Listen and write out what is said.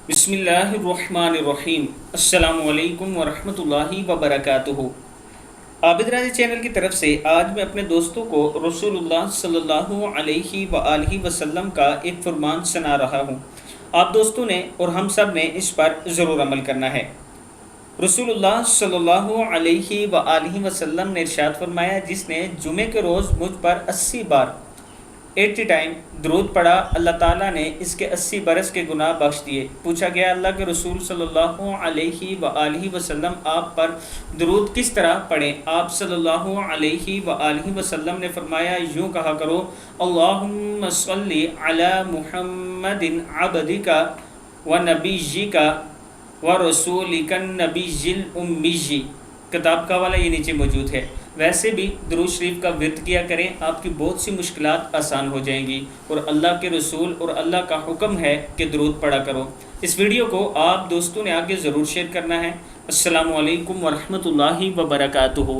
بسم اللہ الرحمن الرحیم۔ السلام علیکم ورحمۃ اللہ وبرکاتہ۔ عابد راضی چینل کی طرف سے آج میں اپنے دوستوں کو رسول اللہ صلی اللہ علیہ وآلہ وسلم کا ایک فرمان سنا رہا ہوں۔ آپ دوستوں نے اور ہم سب نے اس پر ضرور عمل کرنا ہے۔ رسول اللہ صلی اللہ علیہ وآلہ وسلم نے ارشاد فرمایا، جس نے جمعے کے روز مجھ پر 80 بار 80 ٹائم درود پڑھا، اللہ تعالیٰ نے اس کے 80 برس کے گناہ بخش دیے۔ پوچھا گیا، اللہ کے رسول صلی اللہ علیہ وآلہ وسلم آپ پر درود کس طرح پڑھیں؟ آپ صلی اللہ علیہ وآلہ وسلم نے فرمایا، یوں کہا کرو، اللہم صلی علی محمد عبدک و نبیک و رسولک النبی الامی۔ کتاب کا حوالہ یہ نیچے موجود ہے۔ ویسے بھی درود شریف کا ورد کیا کریں، آپ کی بہت سی مشکلات آسان ہو جائیں گی، اور اللہ کے رسول اور اللہ کا حکم ہے کہ درود پڑھا کرو۔ اس ویڈیو کو آپ دوستوں نے آگے ضرور شیئر کرنا ہے۔ السلام علیکم ورحمۃ اللہ وبرکاتہ۔